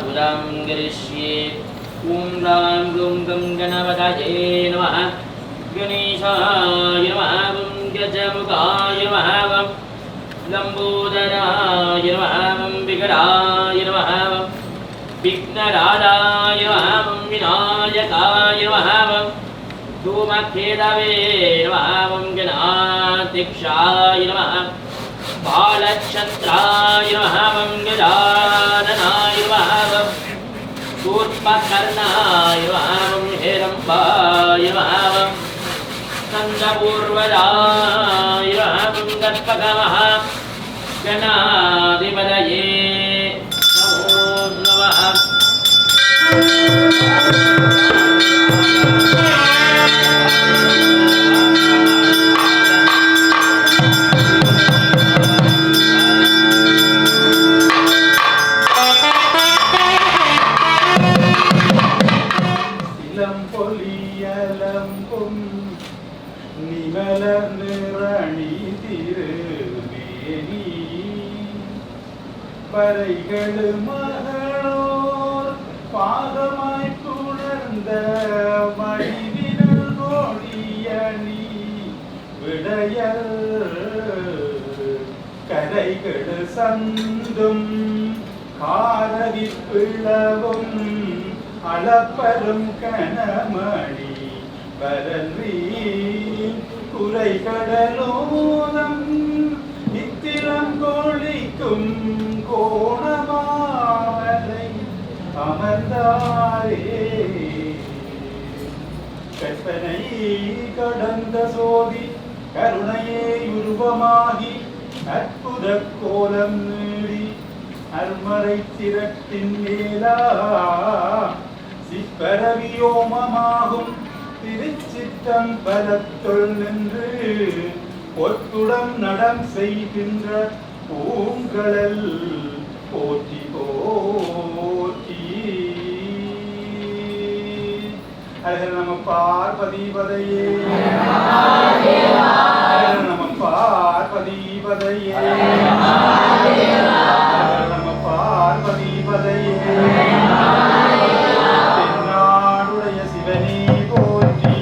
पुरां करिष्ये ॐ रां ग्लूं गं गणपतये नमः गणेशाय नमः ॐ गजमुखाय नमः ॐ लम्बोदराय नमः ॐ विकटाय नमः ॐ विघ्नराजाय नमः ॐ विनायकाय नमः ॐ धूमकेतवे नमः ॐ गणाध्यक्षाय नमः बालक्षत्राय नमः ॐ गजाननाय नमः ॐ कूर्मकर्णाय नमः ॐ हेरम्बाय नमः ॐ स्कन्दपूर्वजाय नमः ॐ गणपतये गणाधिपतये नमो नमः பறைகளு மகளோர் பாதமாய் புணர்ந்த மடிவினல் கோடியணி விடையல் கரைகளு சந்தும் காரதி பிளவும் அளப்பரும் கனமணி பரன்றி குறைகடலோதம் இத்திலங்கொழிக்கும் கோணமாமலை அமர்ந்தாரே கற்பனை கடந்த சோதி கருணையே உருவமாகி அற்புத கோலம் நீடி அருமறை திரட்டின் மேலா சிப்பரவியோமமாகும் திருச்சிற்றம்பலத்துள் நின்று பொத்துடம் நடம் செய்கின்ற பூங்கழல் போற்றி போற்றி. ஹர நம பார்வதிபதையே ஹர நம பார்வதிபதையே ஹர நம பார்வதிபதையே தென்னாடுடைய சிவனே போற்றி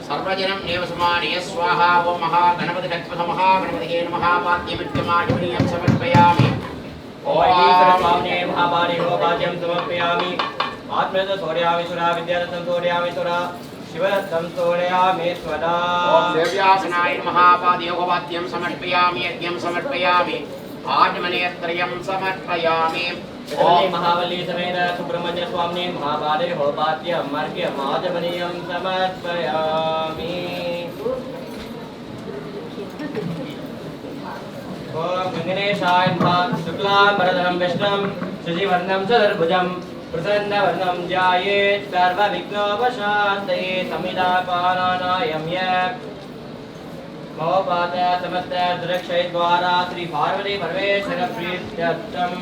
सर्वजनं निवसमानय स्वाहा ओम महागणपति गणपति महागणपतिये नमः पाद्यमित्यमाजनीयं समर्पयामि स्वामी महापादे होपाद्यं समर्पयामि आत्मरतं सोडयामि सुरा विद्यारतं सोडयामि सुरा शिवरतं सोडयामि स्वदा ओम देव्यासनाय नमः पादे होपाद्यं समर्पयामि यज्ञं समर्पयामि आत्मनेत्रयं समर्पयामि ओम महाबली समेत सुब्रह्मण्य स्वामी महापादे होपाद्यं अर्घ्यं आचमनीयं समर्पयामि ओम गणेशाय नमः शुक्लांबरधरं विष्णुं शशिवर्णं चतुर्भुजं प्रसन्नवदनं ध्यायेत् सर्वविघ्नोपशान्तये समिदापानानायम्य महोपात समस्त दुरक्षय द्वारा श्री पार्वती परमेश्वर प्रीत्यर्थम्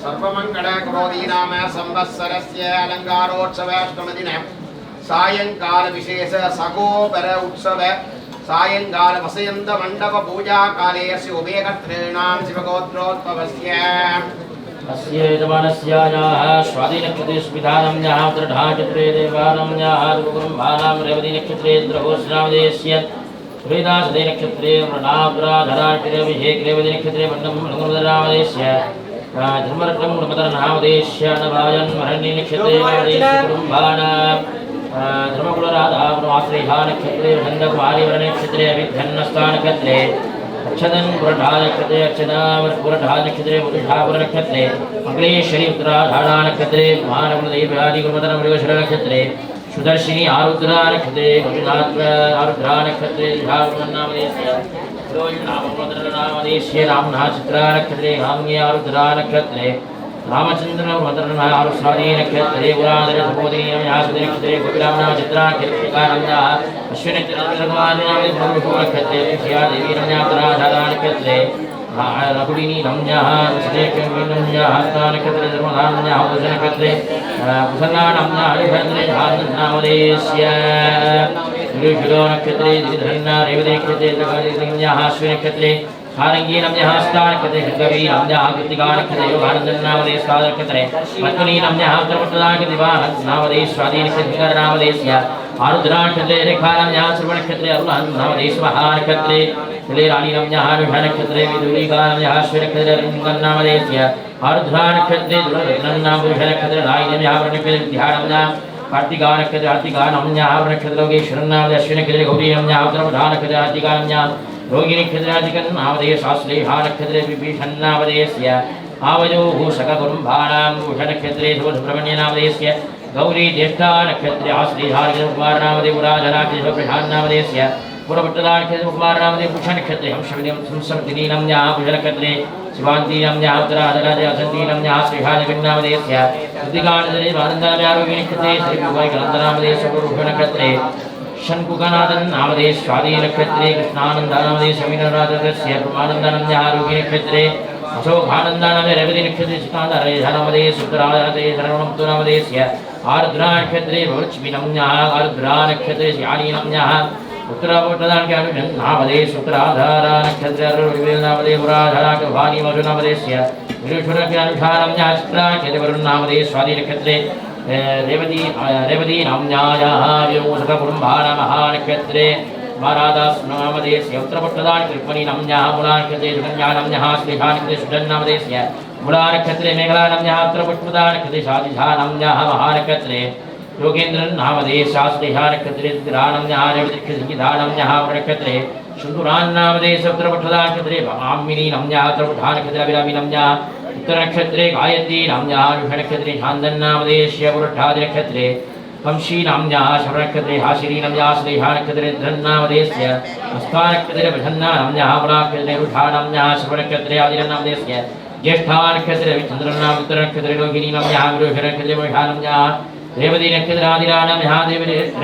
सर्वमंगल करोति नाम संवत्सरस्य अलंकारोत्सवाष्टमदिन सायंकाल विशेष सगोबर उत्सव सायंकाल वसयंत मंडप पूजा काले उभयकर्तॄणां शिवगोत्रोद्भवस्य अस्य यजमानस्यायाः स्वादिनक्षत्रे स्मितानं याः उत्तरढाचत्रे देवानं याः गुरुब्रह्माणां रेवतीनक्षत्रे द्रवोष्णावदेश्य वेदासदे नक्षत्रे वृणाग्राधराटिरभिषेकरेवतीनक्षत्रे मण्डं मृगमुदरावदेश्य धर्मरत्नं गुणमदरनावदेश्य नवायन्मरण्यनक्षत्रे कुटुम्बानां धर्मकुलराधावनवाश्रीहा नक्षत्रे वसन्तकुमारीवरनक्षत्रे अभिधन्नस्थानक्षत्रे अक्षदन् पुरढानक्षत्रे अर्चनापुरढानक्षत्रे पुरुषापुरनक्षत्रे मंगलेश्वरी उत्तराधानक्षत्रे महानकुलदेव्यादिगुरुमदनमृगशरनक्षत्रे सुदर्शिनी आरुद्रा नक्षत्रे आरुद्रा नक्षत्रे नामदेश्य नामदेश्य रामनाथ चित्रा नक्षत्रे गांगे आरुद्रा नक्षत्रे रामचंद्र आरुस्वादी नक्षत्रे पुरादर सुबोधिनी नक्षत्रे गोपिरामनाम चित्रा कीर्तिकानंदा अश्विन नक्षत्रे देवी नक्षत्रा नक्षत्रे रघुडिनी नम्याः नम्याः नक्षत्रे धर्मधान्याः नक्षत्रे कुशला नम्याः हरिभद्रे नामदेश्य गुरुशिरो नक्षत्रे धन्ना रेवती नक्षत्रे नम्याः अश्विन नक्षत्रे सारंगी नम्याः नक्षत्रे गवी नम्याः कृतिका नक्षत्रे योगानंदन नामदेश नक्षत्रे पत्नी नम्याः नामदेश स्वादी नक्षत्र नामदेश्य आरुद्रा नक्षत्रे रेखा नम्याः श्रवण नक्षत्रे अरुणः नामदेश महानक्षत्रे तिले रानी नम्याः नक्षत्रे विदुलिका नम्याः अश्विन नक्षत्रे रिंगन नामदेश्य आरुद्रा नक्षत्रे दुर्रत्नं नामदेश नक्षत्रे राई नम्याः नक्षत्रे ध्यानम्याः कार्तिका नक्षत्रे कार्तिका नम्याः नक्षत्रे योगेश्वर नामदेश अश्विन नक्षत्रे गौरी नम्याः उत्तरप्रधान नक्षत्रे कार्तिका नम्याः रोगिणी नक्षत्राधिकं नामदेश आश्लेषा नक्षत्रे विभीषण नामदेश्य आवयोः सककुटुम्बानां भूषण नक्षत्रे सुब्रह्मण्य नामदेश्य गौरी ज्येष्ठा नक्षत्रे आश्लेषा कुमार नामदेव राजनाक्षत्रे प्रधान नामदेश्य पुरपट्टदा नक्षत्रे कुमार नामदेव भूषण नक्षत्रे हंसवती नम्याः भूषण नक्षत्रे शिवांती नम्याः उत्तराधराजय असंती नम्याः श्रीहा नामदेश्य कृतिका नक्षत्रे आनन्दाम्याः रोगिणी नक्षत्रे श्री नामदेश भूषण नक्षत्रे शंकुकनाथन नामदेश स्वादी नक्षत्रे कृष्णानंद नामदेश मीनराजस्य ब्रह्मानंद नम्याः रोगिणी नक्षत्रे अशोकानंद नामे रेवती नक्षत्रे सिकांदरे नामदेश उत्तराधराजय शरणमुक्तो नामदेश्य आर्द्रा नक्षत्रे भवलक्ष्मी नम्याः आर्द्रा नक्षत्रे श्याणी नम्याः उत्तरावटदान के अनुजन नामदेश उत्तराधारा नक्षत्रे अरुणविवेल नामदेव पुराधारा के भानी मधु नामदेश्य विरुषुर के अनुसार नम्याः चित्रा के वरुण नामदेश स्वादी नक्षत्रे रेवती नाम्यायाः व्योमसककुटुम्बानां महानक्षत्रे महारादास नामदेश्य उत्तरपट्टदान कृष्णमणि नाम्याः मूलानक्षत्रे सुकन्या नाम्याः श्रीहा नक्षत्रे सुजन नामदेश्य मूलानक्षत्रे मेघला नाम्याः उत्तरपट्टदा नक्षत्रे शादिधा नाम्याः महानक्षत्रे योगेन्द्रन नामदेश श्रीहा नक्षत्रे रानम्याः रेवतीधा नाम्याः नक्षत्रे शुन्दुरान नामदेश उत्तरपट्टदा नक्षत्रे आम्मिनी नाम्याः उत्तरपट्टदा नक्षत्रे अभिरामी नाम्याः उत्तर नक्षत्रे गायत्री नाम्याः नक्षत्रे छान्दन नामदेश्य पुरुषादि नक्षत्रे वंशी नाम्याः श्रवण नक्षत्रे हाशिरी नाम्याः श्रीहा नक्षत्रे धन नामदेश्य हस्ता नक्षत्रे प्रसन्ना नाम्याः पुराक्षत्रे रुषा नाम्याः श्रवण नक्षत्रे आदिरन नामदेश्य ज्येष्ठा नक्षत्रे रविचन्द्रन नाम उत्तर नक्षत्रे रोहिणी नाम्याः विरुषर नक्षत्रे मृषा नाम्याः रेवती नक्षत्रे आदिरा नाम्याः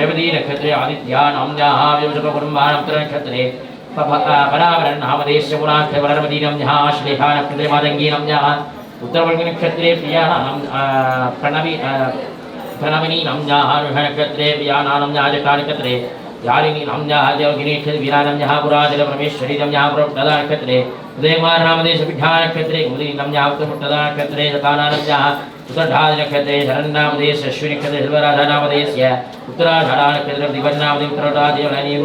रेवती नक्षत्रे आदित्या नाम्याः व्योमसककुटुम्बानां उत्तर नक्षत्रे परावरण नामदेश्य पुराक्षत्रे वरमती नाम्याः श्लेषा नक्षत्रे मातंगी नाम्याः उत्तरवर्ग नक्षत्रे प्रणविनी नाम्याः नक्षत्रे प्रियाणा नाम्याः जटा नक्षत्रे यारिणी नाम्याः देवगिनी नक्षत्रे वीरा नाम्याः पुराजल परमेश्वरी नाम्याः पुरपट्टदा नक्षत्रे उदयकुमार नामदेश विद्या नक्षत्रे कुमुदिनी नाम्याः उत्तरपट्टदा नक्षत्रे जटाना नाम्याः उत्तराधानक्षत्रे शरन्नामदेश अश्विनक्षत्रे शिल्पराधानामदेशस्य उत्तराधानक्षत्रे दिवन्नामदे उत्तराधानक्षत्रे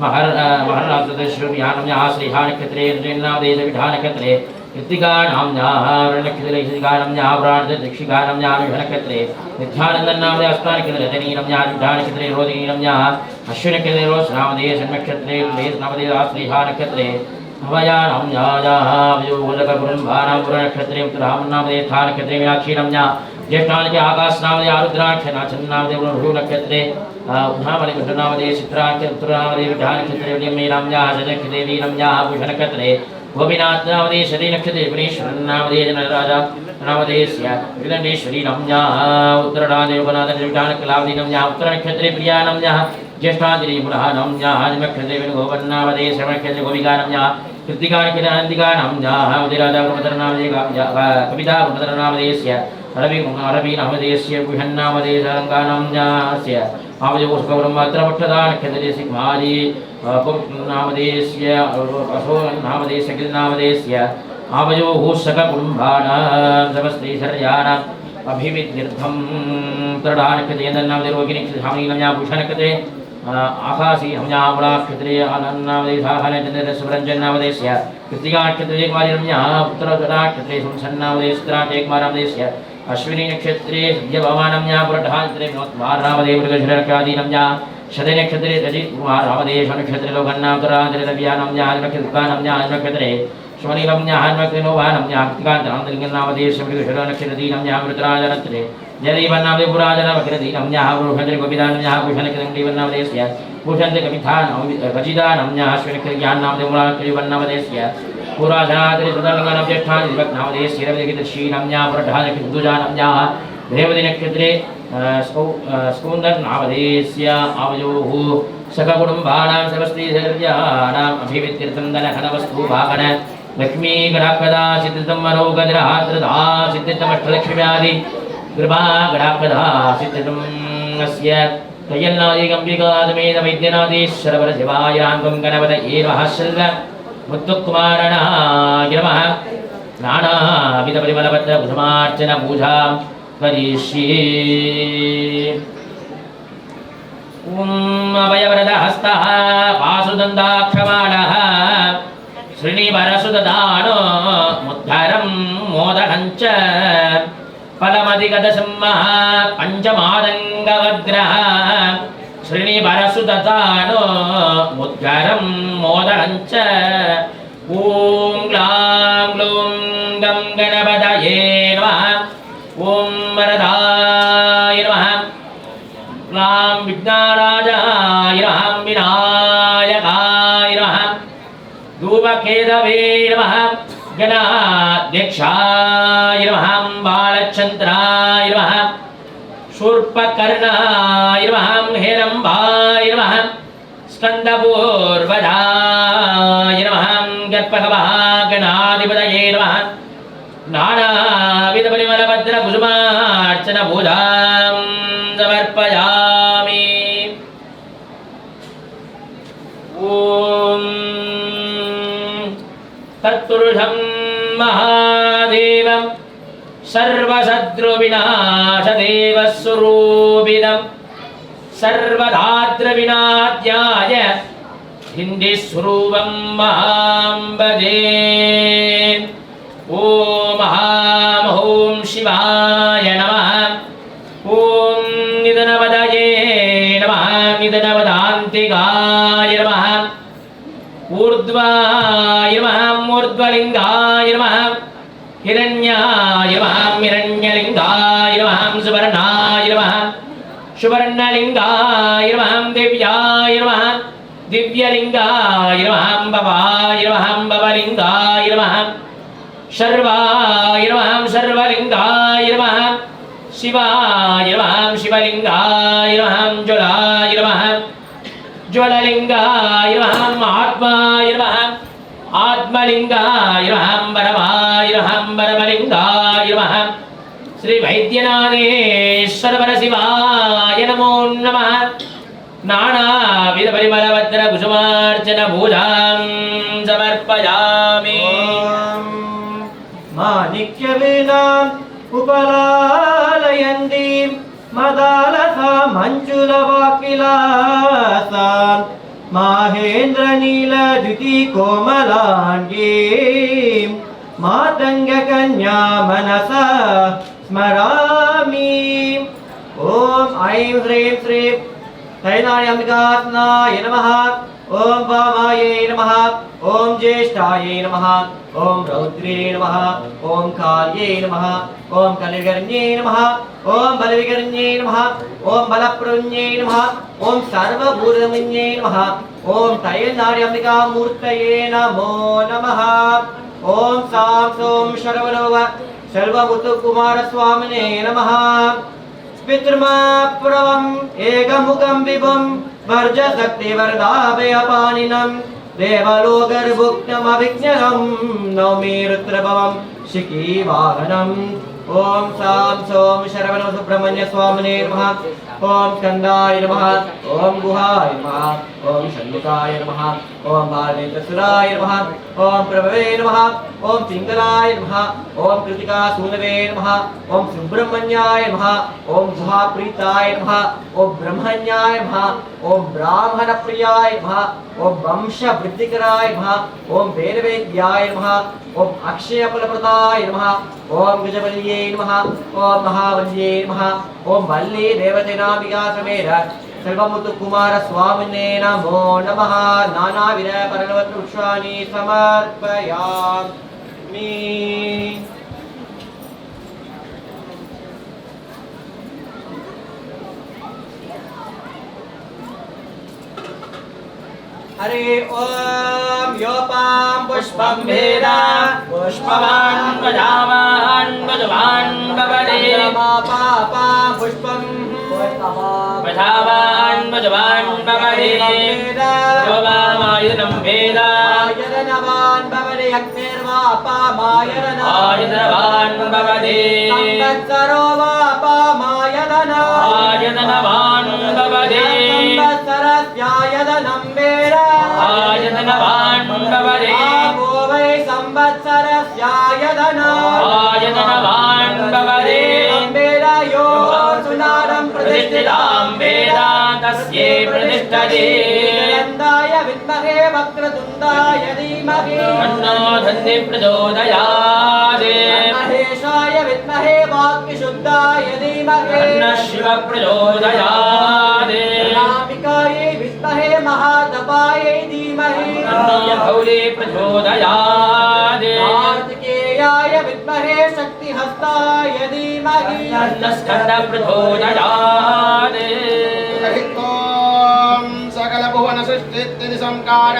महर्नामदेशव्यानम्यः श्रीहानक्षत्रे ऋणामदेश विधानक्षत्रे कृत्तिकानाम्याः रणक्षत्रे श्रीकानाम्याः प्राणदक्षिकानाम्याः विधानक्षत्रे नित्यानन्दनामदे अस्तानक्षत्रे रजनीनाम्याः विधानक्षत्रे रोदिनीनाम्याः अश्विनक्षत्रे रोषनामदेश षण्नक्षत्रे लेसनामदे श्रीहानक्षत्रे अभयानाम्याः वयोगुलककुरुम्भानां पुरनक्षत्रे उत्तरामन्नामदे स्थानक्षत्रे मीनाक्षीनाम्याः ज्येष्ठानके आकाशनामदे आरुद्राक्षनामदे नक्षत्रे उमामणिकुण्डनामदे चित्राक्षे उत्तरामदे विधानक्षत्रे विलीयमेनाम्याः शजक्षदेवीनाम्याः भूषणक्षत्रे गोपीनाथनामदे शरीनक्षत्रे पुरीश्वरन्नामदे जनराजानामदेस्य विदण्डेश्वरीनाम्याः उत्तरनामदे उपनाथनिर्विधानकलावदीनाम्याः उत्तरनक्षत्रे प्रियानाम्याः ज्येष्ठादिरी पुनःनाम्याः नक्षत्रे वेणुगोपन्नामदे श्रवणक्षत्रे गोपिकानाम्याः कृत्तिकानन्दिकानाम्याः उदिराजागुरुमतरनामदे कविता गुरुमतरनामदेस्य अरबीनामदेस्य गुहन्नामदे सारङ्गानाम्यास्य आवयोगौरमत्रपक्षदानक्षत्रे सिंहारी नामदेस्य अशोनामदेस्य गिरिनामदेस्य आवयोः सककुटुम्बानां समस्त्रैश्वर्याणाम् अभिविद्यर्थं तृणानक्षत्रे रोगिणीक्षामीनम्याः भूषणक्षत्रे आकाशी हमयामलाक्षत्रे आनन्नामदे साहनचन्द्रसुरञ्जन्नामदेस्य कृत्तिकानक्षत्रे कुमारीरम्याः उत्तरनाक्षत्रे संसन्नामदे चित्राक्षेकुमारामदेस्य अश्विनी नक्षत्रे सद्यभवानम्याः पुरढानक्षत्रे विनोद्कुमारनामदे मृगशिरकादीनम्याः शतनक्षत्रे रजितकुमारनामदे नक्षत्रे लोकन्नामतरान्तरे रव्यानम्याः नक्षत्रकानम्याः नक्षत्रे स्वनिरम्याः नक्षत्रे नोभानम्याः कृत्तिकान्तरान्तलिङ्गन्नामदेश मृगशिरनक्षत्रदीनम्याः मृतराजनक्षत्रे जयदेवन्नामदे पुराजनवक्रदीनम्याः गुरुभद्रे गोपिदानम्याः भूषणकृतङ्गीवन्नामदेस्य भूषन्ते कपितानमजिदानम्याः अश्विनक्षत्रज्ञाननामदे मूलाक्षरिवन्नामदेस्य पुराजनादरे सुदर्लङ्गनं ज्येष्ठानि दिवक्नामदेस्य रविदगितश्रीनम्याः पुरढानक्षत्रे रेवतीनक्षत्रे स्कौन्दर्नामदेस्य आवयोः सककुटुम्बानां सर्वस्त्रीधर्याणाम् अभिवित्यर्थं धनधनवस्तुभागन लक्ष्मीगणाकदा सिद्धितं मनोगजरहात्रदा सिद्धितमष्टलक्ष्म्यादि कृपागणाकदा सिद्धितं अस्य कयल्नादिगम्बिकादमेद वैद्यनाथेश्वरवरशिवायाङ्गं गणपतये नमः शल्व मुत्तुकुमारणाय नमः नानाविधपरिमलपत्रकुसुमार्चन पूजां करिष्ये ॐ अभयवरदहस्तः पाशुदन्ताक्षमाणः श्रीनिवरसुददानो मुद्धरं मोदकं च फलमधिगतसिंहः पञ्चमादङ्गवग्रः श्रीनिवरसुददानो मुद्धरं मोदकं च ॐ ग्लां ग्लूं गं गणपतये नमः ॐ वरदाय नमः ग्लां विघ्नराजाय नमः विनायकाय नमः धूमकेतवे नमः गणाध्यक्षाय नमः बालचन्द्राय नमः शूर्पकर्णाय नमः हेरम्बाय नमः स्कन्दपूर्वजाय नमः गणपतिपतये नमः नानाविधपरिमलभद्रकुसुमार्चन पूजां समर्पयामि ॐ तत्पुरुषं महादेवं सर्वशत्रुविनाशदेवस्वरूपिणं सर्वदात्रविनाद्याय हिन्दिस्वरूपं महां भजे ॐ महामहों शिवाय नमः ॐ निधनपतये नमः निधनपदान्तिकाय नमः ऊर्ध्वाय नमः ऊर्ध्वलिङ्गाय नमः हिरण्याय नमः हिरण्यलिङ्गाय नमः सुवर्णाय नमः सुवर्णलिङ्गाय नमः दिव्याय नमः दिव्यलिङ्गाय नमः भवाय नमः भवलिङ्गाय नमः सर्वाय नमः सर्वलिङ्गाय नमः शिवाय नमः शिवलिङ्गाय नमः ज्वलाय नमः ज्वललिङ्गाय नमः आत्माय नमः आत्मलिङ्गाय नमः परमाय नमः परमलिङ्गाय नमः श्री वैद्यनाथेश्वर परशिवाय नमो नमः नानाविधपरिमलभद्रकुसुमार्चन पूजां समर्पयामि माणिक्यवीणा उपलालयन्ती मदालसा मञ्जुलवाकिलासा माहेन्द्रनीलद्युति कोमलाङ्गी मातङ्गकन्या मनसा स्मरामि। ॐ ऐं ह्रीं श्रीं त्रैनार्याम्बिकात्मनाय नमः। ॐ वामायै नमः। ॐ ज्येष्ठायै नमः। ॐ रौद्रे नमः। ॐ काल्यै नमः। ॐ कलिविकर्ण्यै नमः। ॐ बलविकर्ण्यै नमः। ॐ बलप्रवृण्यै नमः। ॐ सर्वभूतमन्यै नमः। ॐ त्रैनार्याम्बिकामूर्तये नमो नमः। ॐ सां सों शरवणव शर्वमुतुकुमारस्वामिने नमः। पितृमाप्रवम् एकमुखं विभुं वर्जशक्तिवरदाभयपाणिनं देवलोकर्भुक्तमभिज्ञं नौमि रुद्रभवं शिखीवाहनम्। ॐ सां सों शरवणव सुब्रह्मण्य स्वामिने नमः। ॐ स्कन्दाय नमः। ॐ गुहाय नमः। ॐ षण्मुखाय नमः। ॐ बालेन्द्रसुराय नमः। ॐ प्रभवे नमः। ॐ पिङ्गलाय नमः। ॐ कृतिकासूनवे नमः। ॐ सुब्रह्मण्याय नमः। ॐ गुहाप्रीताय नमः। ॐ ब्रह्मण्याय नमः। ॐ ब्राह्मणप्रियाय नमः। ॐ वंशवृद्धिकराय नमः। ॐ वेदवेद्याय नमः। ॐ अक्षयफलप्रदाय नमः। ॐ गजबल्ये नमः। ॐ महाबल्ये नमः। ॐ वल्ली देवतेनाम्बिका समेत सर्वमुतुकुमारस्वामिने नमो नमः। नानाविध परलवृक्षाणि समर्पयामि। हरे ओम योपां पुष्पं वेद पुष्पवान् प्रजावान् भजवान् भवते पापां पुष्पं प्रजावान् भजवान् भवते योपामायुधं वेद आयतनवान् भवते आयुधवान् भवते संवत्सरो वापामायतन आयुधवान् भवते संवत्सरस्यायतनं वेद आयुधवान् भवते आपो वै संवत्सरस्यायतन आयुधवान् भवते वेद यो सुनारं प्रतिष्ठितां वेद तस्यै प्रतिष्ठते नन्दाय विद्महे वक्रतुण्डाय धीमहि तन्नो धन्ये प्रचोदयात् महेशाय विद्महे वाक्शुद्धाय धीमहि तन्नः शिव प्रचोदयात् नामिकायै विद्महे महातपायै धीमहि तन्नो भौले प्रचोदयात् कार्तिकेयाय विद्महे शक्तिहस्ताय धीमहि तन्नः स्कन्द प्रचोदयात् सकल भुवन सृष्टि संकार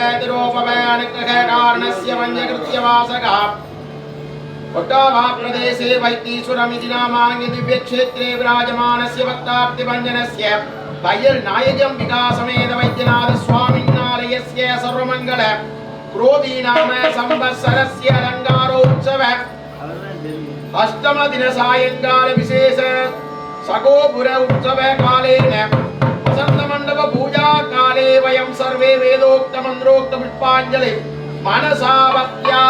कारणस्य वन्यकृत्य वासका उट्टाभा प्रदेशे वैतीश्वरमिति नामाङ्गि दिव्यक्षेत्रे विराजमानस्य भक्तार्तिभञ्जनस्य तैर्नायकं विकासमेत वैद्यनाथ स्वामिनालयस्य सर्वमङ्गल क्रोधी नाम संवत्सरस्य अलङ्कारोत्सव अष्टम दिन सायंकाल विशेष सगोपुर उत्सव कालेन वसंत मंडप पूजा काले वयं सर्वे वेदोक्त मंत्रोक्त पुष्पांजलि मनसा भक्त्या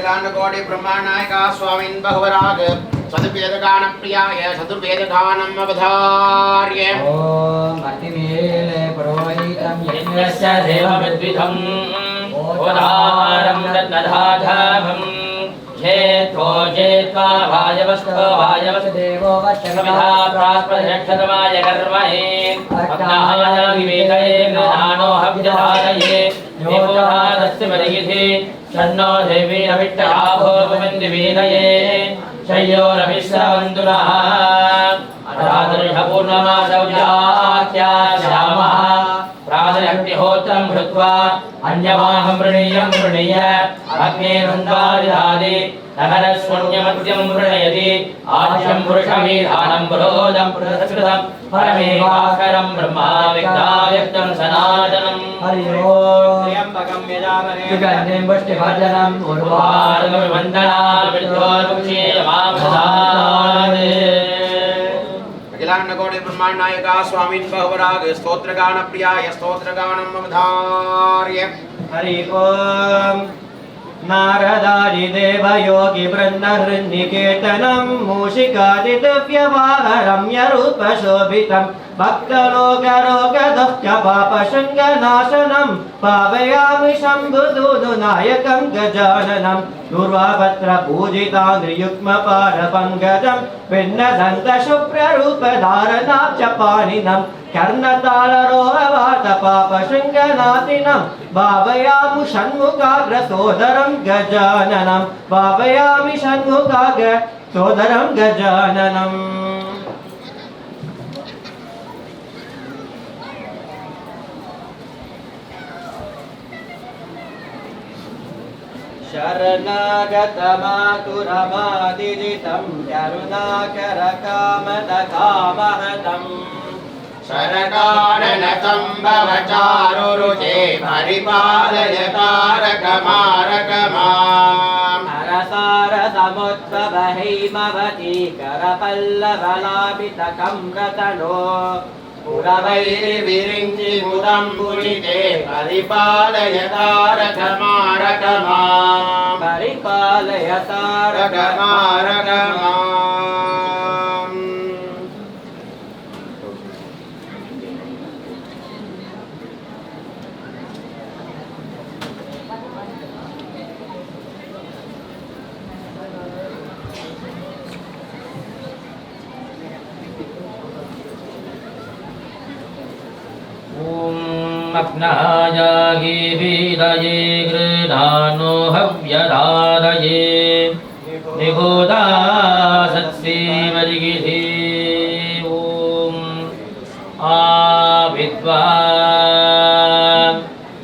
अखिलांडकोटि ब्रह्मांडनायका स्वामिन् भगवराग सदुवेदगान प्रियाय सदुवेदगानम् अवधार्य ओम अतिमेले पुरोहितं यज्ञस्य देवविद्विधम् ओदारं रत्नधाधाभम् जेत्वो जेत्वा भाजवस्तो भाजवस् देवो समिधा प्रास्पदक्षतमाय कर्महे अग्नाय विवेदये ज्ञानो हव्यधारये योधादस्य मरिगिधि शन्नो देवी अविट्टलाभो भवन्दिवेदये शय्योरभिश्रवन्तुनः राधर्षपूर्णमासौजाख्याश्यामः प्रातरग्निहोत्रं कृत्वा अन्यमाहं वृणीयं वृणीय अग्नेरन्तारिधादि नगरशून्यमद्यं वृणयति आद्यं पुरुषमीधानं पुरोदं पुरस्कृतं परमेवाकरं ब्रह्मा विद्याव्यक्तं सनातनं हरि ओम त्र्यंबकं यजामहे सुगन्धिं पुष्टिवर्धनम् उर्वारुकविवन्दना विद्योर्मुक्षीयमामसादे अखिलांडकोटि ब्रह्मांडनायका स्वामिन् भगवराग स्तोत्रगान प्रियाय स्तोत्रगानम् अवधार्य हरि ओम नारदादि देवयोगी वृन्दहृन्निकेतनं मूषिकादिदिव्यवाहरम्यरूपशोभितं भक्तलोकरोगदुःखपापशङ्कनाशनं पावयामि शम्भुदूनुनायकं गजाननं दुर्वापत्रपूजिताङ्घ्रियुग्मपारपङ्कजं भिन्नदन्तशुभ्ररूपधारणाब्जपाणिनं कर्णतालरोहवातपापशङ्कनाशिनं भावयामि षण्मुखाग्रसोदरं गजाननं भावयामि षण्मुखाग्रसोदरं गजाननम् शरणागतमातुरमादिजितं करुणाकरकामदकामहतम् शरकाननतं भवचारुरुचे परिपालय तारकमारकमाम् हरसारसमुद्भवहैमवती करपल्लवलाभितकं रतनो पुरवैर्विरिञ्चि मुदं पुरिते परिपालय तारकमारकमाम् परिपालय तारकमारकमाम् अग्नायागे वीरये गृधानो हव्यधारये निगोदा सत्सेवरिगिधि ॐ आविद्वा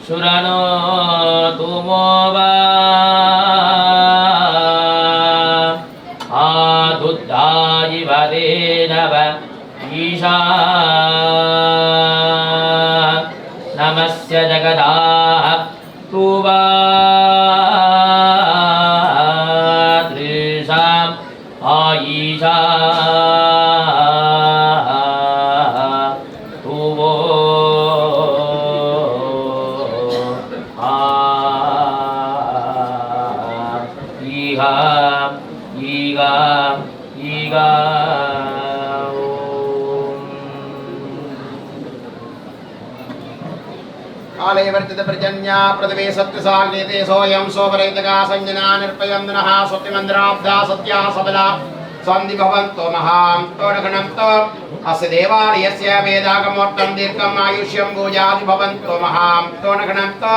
सुरनो तुमो वा आदुद्धायि वदेनव ईशा नमस्य जगदाः तुवादृशाम् आयीशा तुवो ईगा ईगा ईगा काले वर्तित पर्जन्या पृथिवी सत्यसाग्निते सोऽयं सोपरैतका संजना निर्पयं नः स्वतिमन्दिराब्धा सत्या सबला सन्धि भवन्तो महां तोडघनन्तो अस्य देवालयस्य वेदागमोक्तं दीर्घम् आयुष्यं भूजादि भवन्तो महां तोडघनन्तो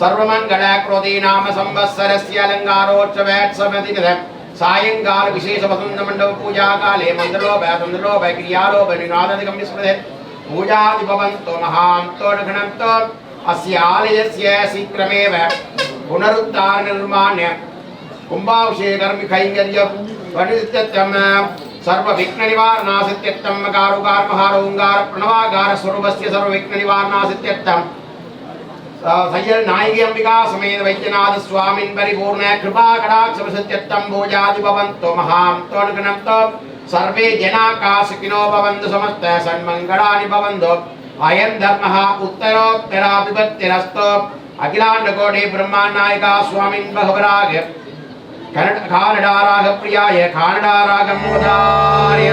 सर्वमङ्गलक्रोधी नाम संवत्सरस्य अलङ्कारोत्सवोत्सवदिनः सायंकाल विशेष वसंत मंडप पूजा काले मंत्रोप क्रियालोप निनादादिकं विस्मृतेत् पूजादि भवन्तो महां तोडघनन्तो अस्य आलयस्य शीघ्रमेव पुनरुद्धार निर्माण्य कुम्भाभिषेकर्मिकैङ्कर्यं वनित्यत्वं सर्वविघ्ननिवारणासित्यर्थं कारुकारमहार ओंकार प्रणवाकार स्वरूपस्य सर्वविघ्ननिवारणासित्यर्थं सय्यद नायकी अंबिका समेत वैद्यनाथ स्वामिन् परिपूर्ण कृपा कटाक्ष प्रसिद्ध्यर्थं भोजादि भवन्तो महां तोडघनन्तो सर्वे जना काशकिनो भवन्तु समस्त सन्मङ्गलानि भवन्तु अयं धर्मः उत्तरोत्तराभिवृद्धिरस्तु अखिलाण्डकोटि ब्रह्माण्डनायका स्वामिन् भगवराग कानडाराग प्रियाय कानडारागं वदार्य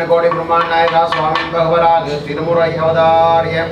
कोटि ब्रह्मांड नायक स्वामी भगवराज तिरुमुरै अवतार्य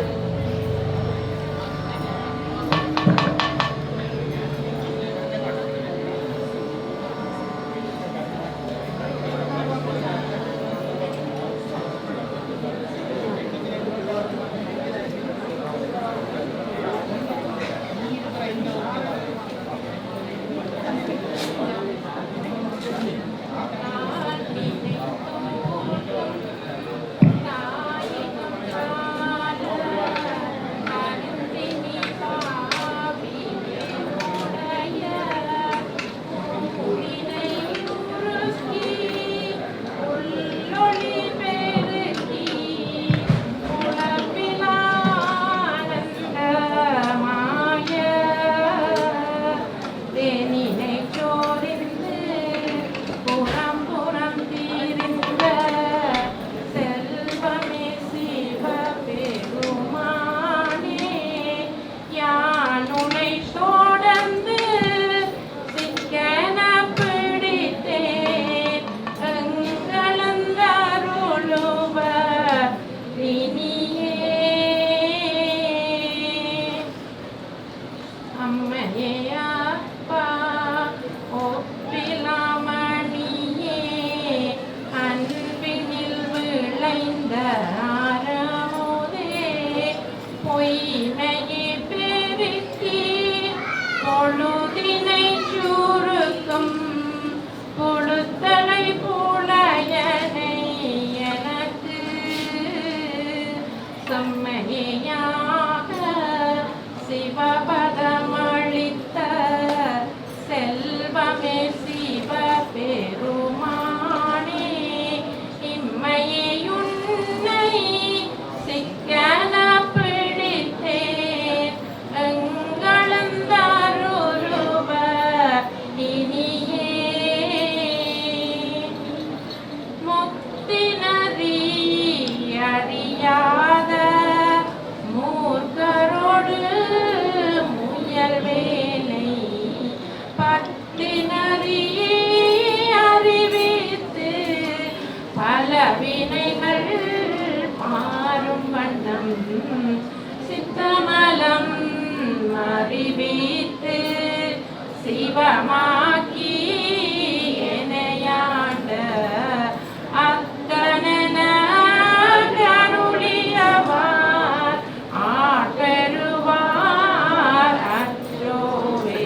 திணறியே அறிவித்து பல வினைகள் மாறும் வண்ணம் சித்தமலம் அறிவித்து சிவமாக்கி எனையாண்ட அத்தனன கருளியவார் ஆட்பெறுவார் அற்றோவே.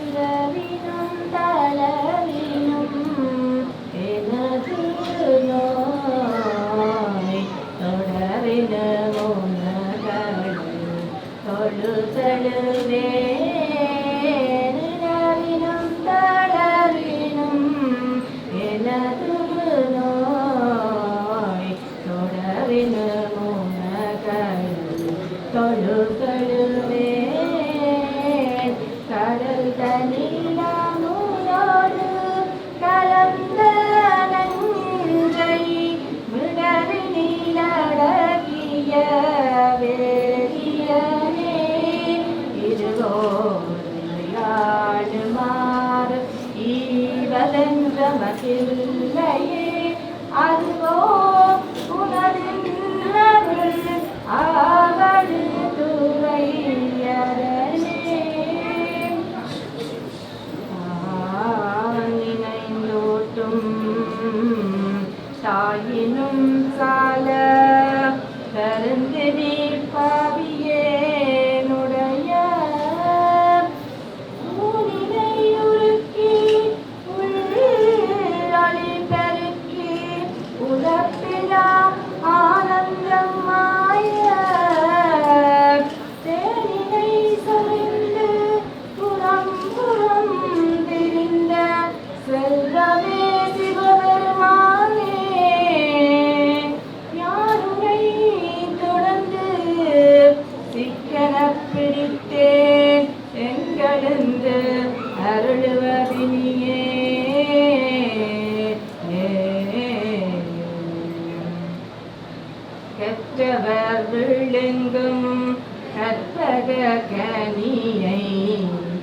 இரவினும் தளவினும் எனது நோய் தொடரின உணர்கள் தொழுதழுவே. இரவினும் தளவினும் எனது நோய் தொடரின உணர்கள் தொழுதழுவே. கடல் தனிலாமுயோடு கலந்த நஞ்சை விடலிலடக்கிய வேரியனே இருகோயாடுமாறு ஈவலென்ற மகிழ்லையே அதுவோ உனதின் ஆவடு துறையரனே. நினைந்தோட்டும் தாயினும் சால கருந்து நீர் பாவியேனுடைய ஊனினையுருக்கி உள்ளொளி பெருக்கி உலப்பிலா ஆனந்தம் மாய தேனினை சொரிந்து புறம் புறம் திரிந்த செல்வமே சிவபெருமானே. யாருனை தொடர்ந்து சிக்கன பிடித்தேன் எங்கெழுந்து அருளுவதினியே. கற்றவர் விழுங்கும் கற்பக கனியை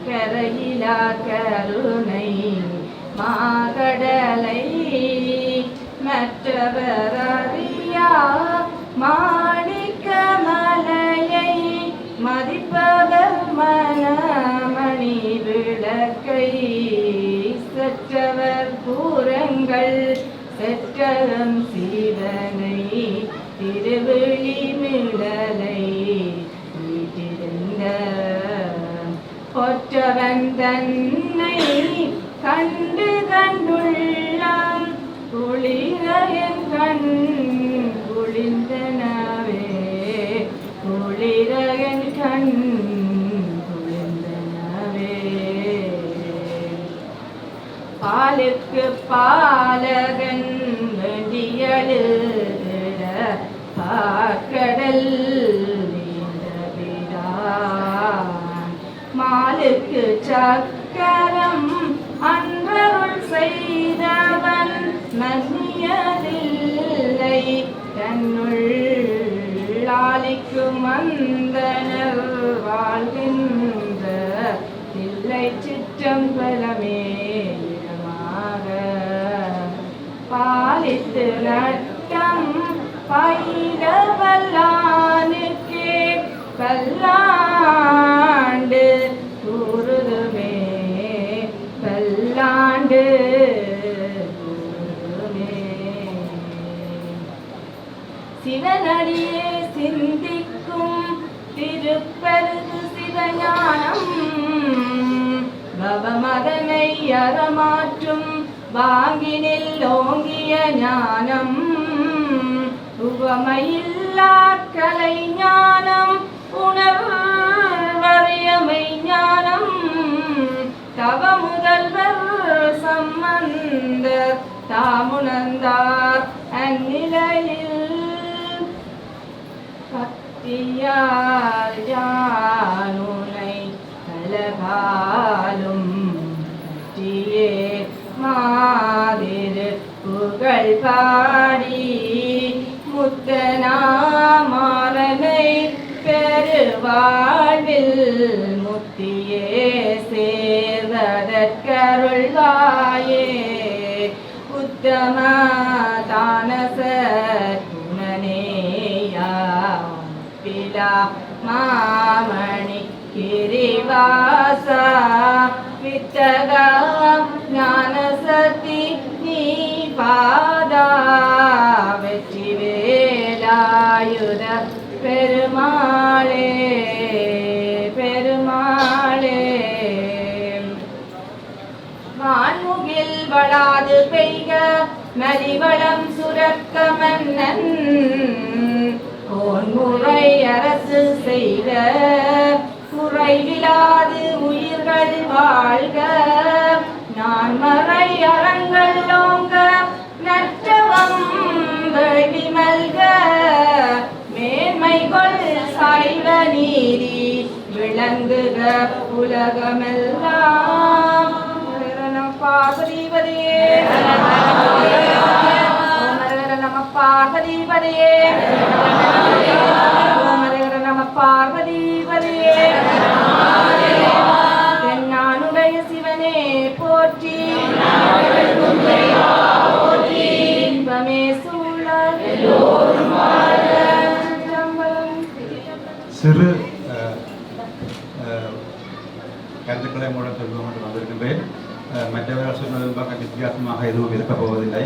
கரையிலா கருணை மாகடலை மற்றவர் அறியா மாணிக்க மலையை மதிப்பவர் மனமணி விளக்கை செற்றவர் கூறங்கள் செற்றம் சீவனை திருவிழி மிளலை வீட்டிருந்த பொற்றவன் தன்னை கண்டு கண்டுள்ளாம் குளிர என் கண் குளிர்ந்தனவே குளிர என் கண் குளிர்ந்தனவே. பாலுக்கு பாலகன் வேண்டியழுத பாக்கடல் மாலுக்கு சக்கரம் அன்றருள் செய்தவன் மன்னியதில்லை தன்னுள் ஆலிக்கும் அந்தனர் வாழ்கின்ற தில்லை சிற்றம்பலமே இடமாக பாலித்து நட்டம் பயிர வல்லானுக்கே பல்லாண்டு கூறுதுமே பல்லாண்டு கூறுதுமே. சிவனடியே சிந்திக்கும் திருப்பெருகு சிவஞானம் பவமதனை அறமாற்றும் வாங்கினில் ஓங்கிய ஞானம் உவமையில்லா கலை ஞானம் உணர்வறியமை ஞானம் தவ முதல்வர் சம்பந்தர் தாமுணர்ந்தார் அந்நிலையில் பக்தியார் யானுனை கலகாலும் பற்றிய மாதிரு புகழ் பாடி முத்தனாமாறனை பெருவாழ்வில் முத்தியே சேர்வதற்கருள்வாயே உத்தம தானச குணனேயா பிலா மாமணி கிரிவாசா வித்தகா ஞானசக்தி நீ பாதா வெற்றி வேலாயுத பெருமாளே பெருமாளே வான்முகில் வளாது பெய்க மலிவளம் சுரக்க மன்னன் கோன்முறை அரசு செய்த குறைவிலாது உயிர்கள் வாழ்க நான் மறை அறங்கள் ஓங்க நற்றவம் வேள்வி மல்க மேன்மைகள் சைவ நீதி விளங்குக உலகமெல்லாம் பார்வதிபதியே நம பார்வதிபதியே நம பார்வதிபதியே தென்னானுடைய சிவனே போற்றி இன்பமே சூழ சிறு கருத்துக்களை மூலம் சொல்வோம் என்று வந்திருக்கின்றேன். மற்றவர்கள் சொன்னது பக்கம் வித்தியாசமாக எதுவும் இருக்கப் போவதில்லை.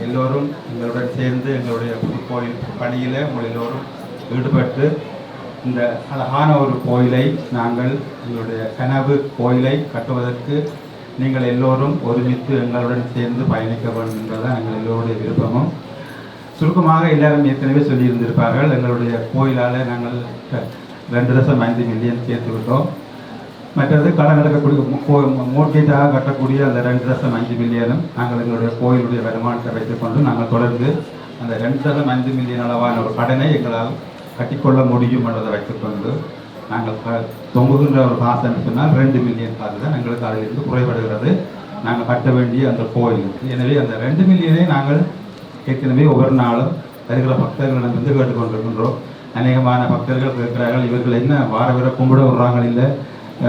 எல்லோரும் எங்களுடன் சேர்ந்து எங்களுடைய கோயில் பணியில் உங்கள் எல்லோரும் ஈடுபட்டு இந்த அழகான ஒரு கோயிலை நாங்கள் எங்களுடைய கனவு கோயிலை கட்டுவதற்கு நீங்கள் எல்லோரும் ஒருமித்து எங்களுடன் சேர்ந்து பயணிக்க வேண்டும் என்பதுதான் எங்கள் எல்லோருடைய விருப்பமும். சுருக்கமாக எல்லாரும் ஏற்கனவே சொல்லியிருந்திருப்பார்கள். எங்களுடைய கோயிலால் நாங்கள் 2.5 மில்லியன் சேர்த்து விட்டோம். மற்றது கடன் எடுக்கக்கூடிய மோர்கேஜாக கட்டக்கூடிய அந்த 2.5 மில்லியனும் நாங்கள் எங்களுடைய கோயிலுடைய வருமானத்தை வைத்துக்கொண்டு நாங்கள் தொடர்ந்து அந்த 2.5 மில்லியன் அளவான ஒரு கடனை எங்களால் கட்டிக்கொள்ள முடியும் என்றதை வைத்துக்கொண்டு நாங்கள் தொங்குகின்ற ஒரு காசு என்று சொன்னால் 2 மில்லியன் காசு தான் எங்களுக்கு அதிலிருந்து குறைபடுகிறது நாங்கள் கட்ட வேண்டிய அந்த கோயிலுக்கு. எனவே அந்த 2 மில்லியனை நாங்கள் ஏற்கனவே ஒவ்வொரு நாளும் வருகிற பக்தர்களிடமிருந்து கேட்டுக்கொண்டிருக்கின்றோம். அநேகமான பக்தர்கள் கேட்கிறார்கள், இவர்கள் என்ன வார வர கும்பிட விடுறாங்க, இல்லை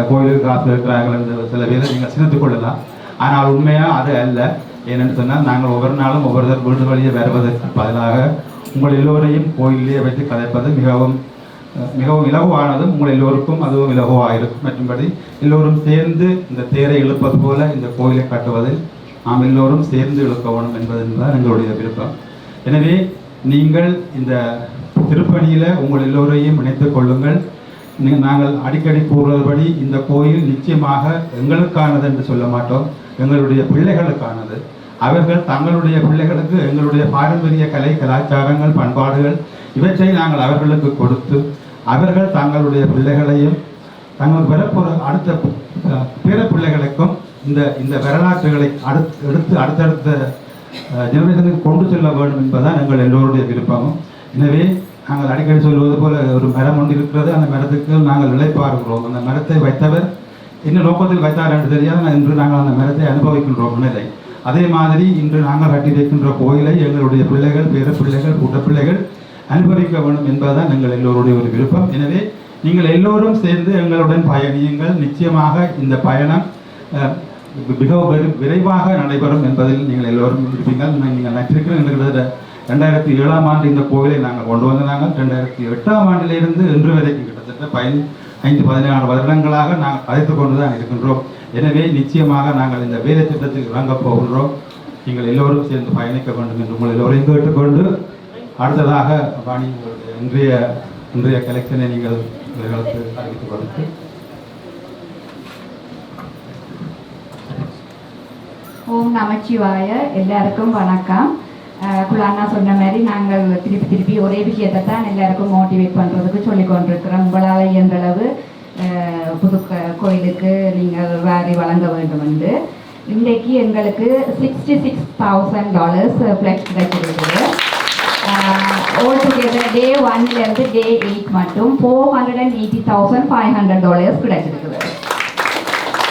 கோயிலுக்கு காசு இருக்கிறார்கள் என்று சில பேரை நீங்கள் சிந்தித்துக் கொள்ளலாம். ஆனால் உண்மையாக அது அல்ல. ஏனென்று சொன்னால் நாங்கள் ஒவ்வொரு நாளும் ஒவ்வொருத்தர் வீடு வழியே வருவதற்கு பதிலாக உங்கள் எல்லோரையும் கோயிலே வைத்து கதைப்பது மிகவும் இலகுவானதும் உங்கள் எல்லோருக்கும் அதுவும் இலகுவாக இருக்கும். மற்றும்படி எல்லோரும் சேர்ந்து இந்த தேரை இழுப்பது போல இந்த கோயிலை கட்டுவதில் நாம் எல்லோரும் சேர்ந்து இழுக்க வேணும் என்பதுதான் எங்களுடைய விருப்பம். எனவே நீங்கள் இந்த திருப்பணியில் உங்கள் எல்லோரையும் இணைத்துக் கொள்ளுங்கள். நாங்கள் அடிக்கடி கூறுவதுபடி இந்த கோயில் நிச்சயமாக எங்களுக்கானது என்று சொல்ல மாட்டோம், எங்களுடைய பிள்ளைகளுக்கானது. அவர்கள் தங்களுடைய பிள்ளைகளுக்கு எங்களுடைய பாரம்பரிய கலை கலாச்சாரங்கள் பண்பாடுகள் இவற்றை நாங்கள் அவர்களுக்கு கொடுத்து அவர்கள் தங்களுடைய பிள்ளைகளையும் தங்களுக்கு வரப்போகிற அடுத்த பிற பிள்ளைகளுக்கும் இந்த வரலாற்றுகளை எடுத்து அடுத்தடுத்த ஜெனரேஷனுக்கு கொண்டு செல்ல வேண்டும் என்பதுதான் எங்கள் எல்லோருடைய விருப்பமும். எனவே நாங்கள் அடிக்கடி சொல்வது போல ஒரு மரம் ஒன்று இருக்கிறது, அந்த மரத்துக்கு நாங்கள் இளைப்பாறுகிறோம். அந்த மரத்தை வைத்தவர் என்ன நோக்கத்தில் வைத்தார் என்று தெரியாது, இன்று நாங்கள் அந்த மரத்தை அனுபவிக்கின்றோம் நிலை. அதே மாதிரி இன்று நாங்கள் கட்டி வைக்கின்ற கோயிலை எங்களுடைய பிள்ளைகள் பேர பிள்ளைகள் கூட்ட பிள்ளைகள் அனுபவிக்க வேண்டும் என்பதுதான் எங்கள் எல்லோருடைய ஒரு விருப்பம். எனவே நீங்கள் எல்லோரும் சேர்ந்து எங்களுடன் பயணியுங்கள். நிச்சயமாக இந்த பயணம் மிகவும் விரைவாக நடைபெறும் என்பதில் நீங்கள் எல்லோரும் இருப்பீங்கள். நீங்கள் நற்றிருக்கிற 2007ஆம் ஆண்டு இந்த கோயிலை நாங்கள் கொண்டு வந்தாங்க. 2008ஆம் ஆண்டிலிருந்து இன்று வரைக்கும் கிட்டத்தட்ட 5-14 வருடங்களாக நாங்கள் கதைத்து கொண்டு தான் இருக்கின்றோம். எனவே நிச்சயமாக நாங்கள் இந்த வேலை திட்டத்தில் இறங்கப் போகின்றோம். நீங்கள் எல்லோரும் சேர்ந்து பயணிக்க வேண்டும் என்று உங்கள் எல்லோரையும் கேட்டுக்கொண்டு அடுத்ததாக பாணி இன்றைய கலெக்ஷனை நீங்கள் இவர்களுக்கு அறிவித்துக் கொடுத்து. ஓம் நமச்சிவாய. எல்லாருக்கும் வணக்கம். குலானா சொன்ன மாதிரி நாங்கள் திருப்பி ஒரே விஷயத்தை தான் எல்லாருக்கும் மோட்டிவேட் பண்ணுறதுக்கு சொல்லி கொண்டிருக்கிறோம். உங்களால் இயன்றளவு புது கோயிலுக்கு நீங்கள் வாரி வழங்க வேண்டும் என்று. இன்றைக்கு எங்களுக்கு $66,000 ஃப்ளெக்ஸ் கிடைச்சிருக்குது. ஆல் டுகெதர் டே 1லேருந்து டே 8 மட்டும் $480,500 கிடைச்சிருக்குது.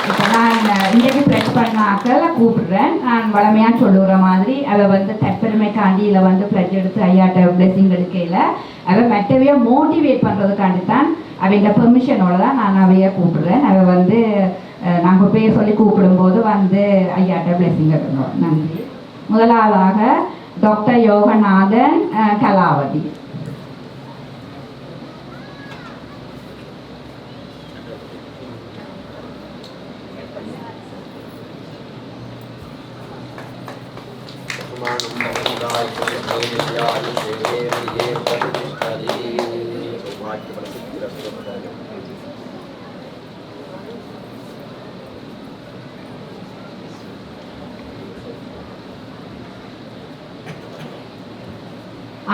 இப்போ நான் இன்றைக்கு ரிக்வெஸ்ட் பண்ணாக்கள் கூப்பிடுறேன். நான் வளமையாக சொல்லுகிற மாதிரி அவள் வந்து தற்பெருமைக்காண்டி இதில் வந்து பிளட் எடுத்து ஐயாட்ட பிளெஸிங் எடுக்கையில் அவள் மற்றவையை மோட்டிவேட் பண்ணுறதுக்காண்டி தான் அவங்கள பெர்மிஷனோட தான் நான் அவையை கூப்பிடுறேன். அவள் வந்து நாங்கள் பேர் சொல்லி கூப்பிடும்போது வந்து ஐயாட்ட பிளெஸிங் எடுக்கணும். நன்றி. முதலாவதாக டாக்டர் யோகநாதன் கலாவதி.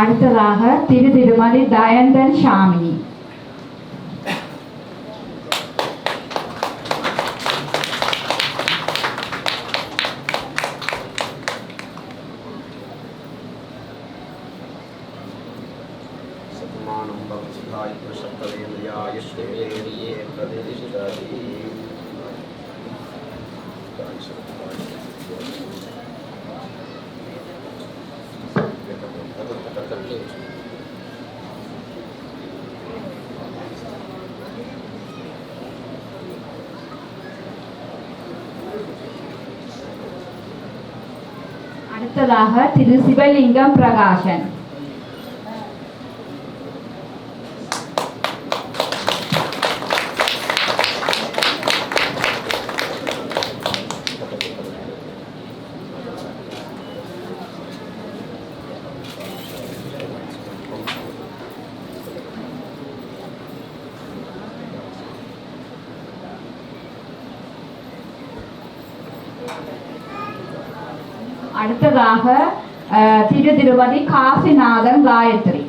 அடுத்ததாக திருமதி தயந்தன் ஷாமினி. அடுத்ததாக திரு சிவலிங்கம் பிரகாசன். அடுத்ததாக திருமதி காசிநாதன் காயத்ரி.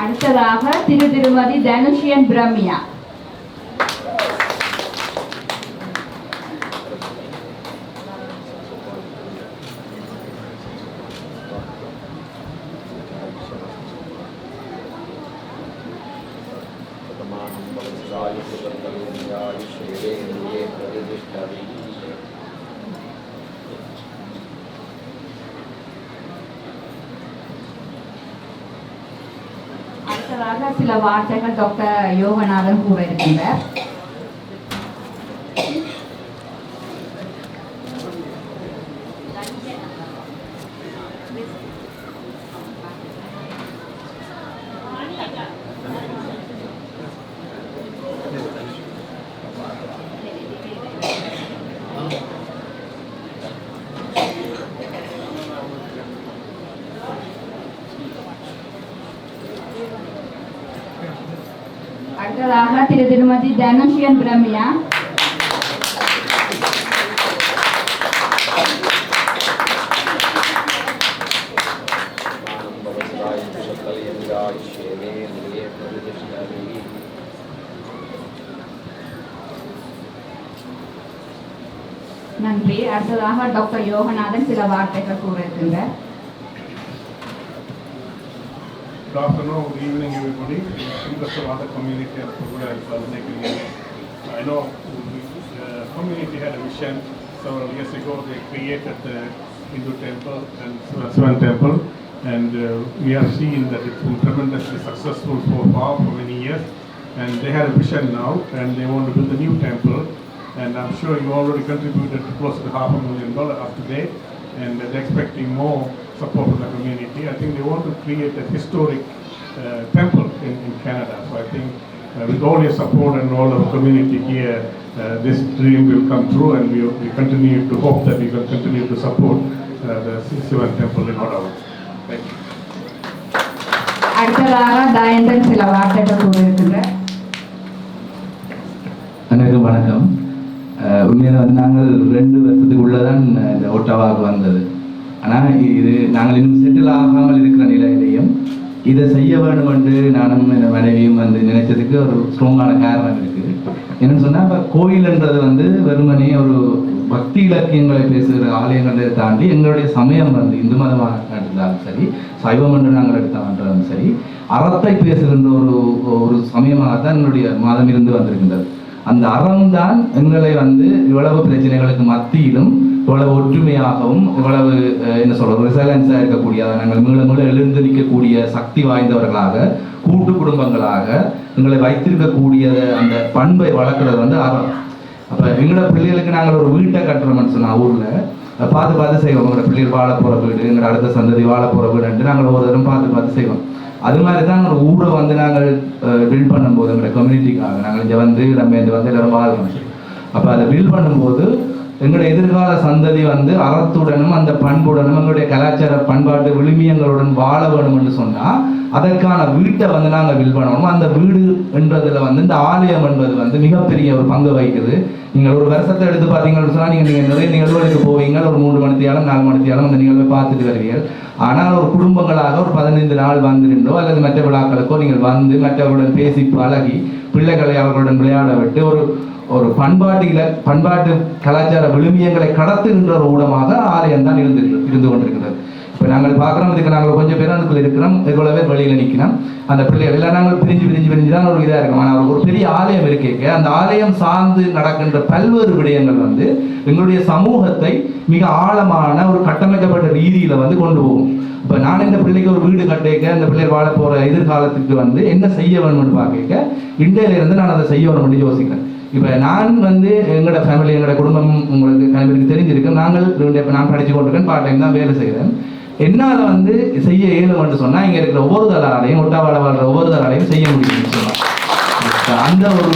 அடுத்ததாக திருமதி தனுஷியன் பிரம்யா. அடுத்ததாக சில வார்த்தைகள் டாக்டர் யோகநாதன் கூற இருக்கின்றார். அடுத்ததாக திருமதி தனுஷியன் பிரம்யா. நன்றி. அடுத்ததாக டாக்டர் யோகநாதன் சில வார்த்தைகள் கூற இருக்கின்றார். Good afternoon, good evening everybody. In the Savada community of Pugura and Palanakiya. I know the community had a vision several years ago. They created the Hindu temple and Sivan temple, and we have seen that it's been tremendously successful so far for many years. And they had a vision now, and they want to build a new temple. And I'm sure you already contributed close to $500,000 up to date, and they're expecting more support from the community. I think they want to create a historic temple in Canada. So I think with all your support and all of the community here, this dream will come true, and we continue to hope that we will continue to support the Sivan temple in Ottawa. Thank you. அடுத்ததாக தயந்தன் சில வார்த்தைகள் கூற இருக்கின்றார். அனைவருக்கும் வணக்கம். உண்மையில வந்து நாங்கள் 2 வருஷத்துக்குள்ளே தான் இந்த ஒட்டவாவுக்கு வந்தது. ஆனால் இது நாங்கள் இன்னும் செட்டில் ஆகாமல் இருக்கிற நிலையிலையும் இதை செய்ய வேண்டும் என்று நானும் என் மனைவியும் வந்து நினைச்சதுக்கு ஒரு ஸ்ட்ராங்கான காரணம் இருக்குது. என்னன்னு சொன்னால் இப்போ கோயில்ன்றது வந்து வெறுமனே ஒரு பக்தி இலக்கியங்களை பேசுகிற ஆலயங்களை தாண்டி எங்களுடைய சமயம் வந்து இந்து மதமாக எடுத்தாலும் சரி, சைவம் என்று நாங்கள் எடுத்தாலும் சரி, அறத்தை பேசுகின்ற ஒரு சமயமாகத்தான் என்னுடைய மதம் இருந்து வந்திருக்கின்றது. அந்த அறம் தான் எங்களை வந்து இவ்வளவு பிரச்சனைகளுக்கு மத்தியிலும் இவ்வளவு ஒற்றுமையாகவும் இவ்வளவு என்ன சொல்றது ரிசைலன்ஸாக இருக்கக்கூடிய, நாங்கள் மீள எழுந்து நிற்கக்கூடிய சக்தி வாய்ந்தவர்களாக கூட்டு குடும்பங்களாக எங்களை வைத்திருக்கக்கூடிய அந்த பண்பை வளர்க்குறது வந்து அறம். அப்போ எங்களோட பிள்ளைகளுக்கு நாங்கள் ஒரு வீட்டை கட்டுறோம்னு சொன்னால் ஊரில் பார்த்து செய்வோம். எங்களோட பிள்ளைகள் வாழ போகிற வீடு, எங்களோட அடுத்த சந்ததி வாழ போகிற வீடுன்ட்டு நாங்கள் ஒவ்வொரு தரம் பார்த்து செய்வோம். அது மாதிரி தான் ஒரு ஊரை வந்து நாங்கள் பில்ட் பண்ணும்போது எங்களோட கம்யூனிட்டிக்காக நாங்கள் இங்கே வந்து நம்ம இது வந்து எல்லாரும் வாழ்வோம். அப்போ அதை பில்ட் பண்ணும்போது எங்களுடைய எதிர்கால சந்ததி வந்து அறத்துடனும் அந்த பண்புடனும் எங்களுடைய கலாச்சார பண்பாட்டு விழுமியங்களுடன் வாழ வேணும்னு சொன்னால் அதற்கான வீட்டை வந்து நாங்கள் பில்ட் பண்ணணும். அந்த வீடு என்றதில் வந்து இந்த ஆலயம் என்பது வந்து மிகப்பெரிய ஒரு பங்கு வகிக்குது. நீங்கள் ஒரு வருஷத்தை எடுத்து பார்த்தீங்கன்னு சொன்னால் நீங்கள் நிறைய நிகழ்வுகளுக்கு போவீங்க, ஒரு 3 மணித்தியாலும் 4 மணித்தியாலும் அந்த நிகழ்வை பார்த்துட்டு வருவீர்கள். ஆனால் ஒரு குடும்பங்களாக ஒரு 15 நாள் வந்துருந்தோ அல்லது மற்ற விழாக்களுக்கோ நீங்கள் வந்து மற்றவர்களுடன் பேசி பழகி பிள்ளைகளை அவர்களுடன் விளையாட விட்டு ஒரு பண்பாட்டு கலாச்சார விழுமியங்களை கடத்துகின்ற ஒரு ஊடகமாக ஆலயம் தான் இருந்து கொண்டிருக்கிறது. இப்போ நாங்கள் பார்க்குறோம், இதுக்கு நாங்கள் கொஞ்சம் பேர் அதுக்குள்ள இருக்கிறோம், இவ்வளோ பேர் வெளியில் நிற்கிறோம். அந்த பிள்ளைகள் எல்லாம் நாங்கள் பிரிஞ்சு தான் ஒரு இதாக இருக்கும். ஆனால் ஒரு பெரிய ஆலயம் இருக்கேங்க, அந்த ஆலயம் சார்ந்து நடக்கின்ற பல்வேறு விடயங்கள் வந்து எங்களுடைய சமூகத்தை மிக ஆழமான ஒரு கட்டமைக்கப்பட்ட ரீதியில் வந்து கொண்டு போகும். இப்போ நான் இந்த பிள்ளைக்கு ஒரு வீடு கட்டிக்க, அந்த பிள்ளைகள் வாழ போகிற எதிர்காலத்துக்கு வந்து என்ன செய்ய வேணும்னு பார்க்க இன்றையிலிருந்து நான் அதை செய்ய வேணும்னு யோசிக்கிறேன். இப்போ நான் வந்து எங்களோட ஃபேமிலி, எங்களோட குடும்பம் உங்களுக்கு கணவருக்கு தெரிஞ்சிருக்கேன். நான் படித்து கொண்டிருக்கேன், பார்ட் டைம் தான் வேலை செய்கிறேன். என்னால் வந்து செய்ய இயலும்னு சொன்னால் இங்கே இருக்கிற ஒவ்வொரு தலாலையும் ஒட்டாவாட வாழ்கிற ஒவ்வொரு தலாலையும் செய்ய முடியும்னு சொன்னால் அந்த ஒரு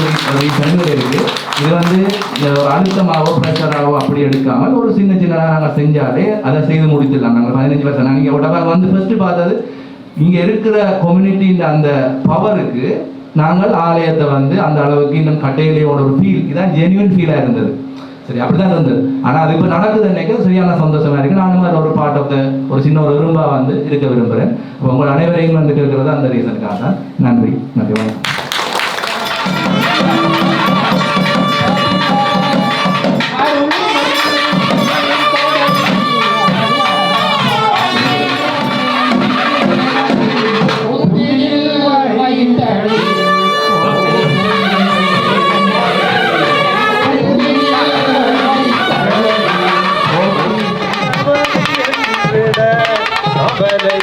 பெண்கள் இருக்குது. இது வந்து ஒரு அழுத்தமாகவோ ப்ரெஷராகவோ அப்படி எடுக்காமல் ஒரு சின்னதாக நாங்கள் செஞ்சாலே அதை செய்து முடிச்சிடலாம். நாங்கள் 15 வருஷம் நாங்கள் இங்கே ஒட்டாவாக வந்து ஃபர்ஸ்ட்டு பார்த்தது இங்கே இருக்கிற கம்யூனிட்டியின் அந்த பவருக்கு நாங்கள் ஆலயத்தை வந்து அந்த அளவுக்கு இன்னும் கட்டையிலையோட ஒரு ஃபீல், இதான் ஜென்யூன் ஃபீலாக இருந்தது. சரி, அப்படிதான் இருந்தது. ஆனால் அது இப்போ நடக்குது நினைக்க சரியான சந்தோஷமா இருக்கு. நானும் அதில் ஒரு பார்ட் ஆஃப் த ஒரு சின்ன ஒரு விரும்பா வந்து இருக்க விரும்புகிறேன். இப்போ உங்கள் அனைவரையும் வந்து இருக்கிறது அந்த ரீசனுக்காக தான். நன்றி வணக்கம். அவரை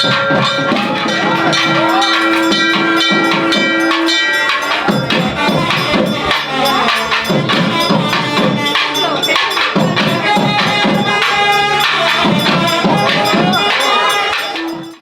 Thank you.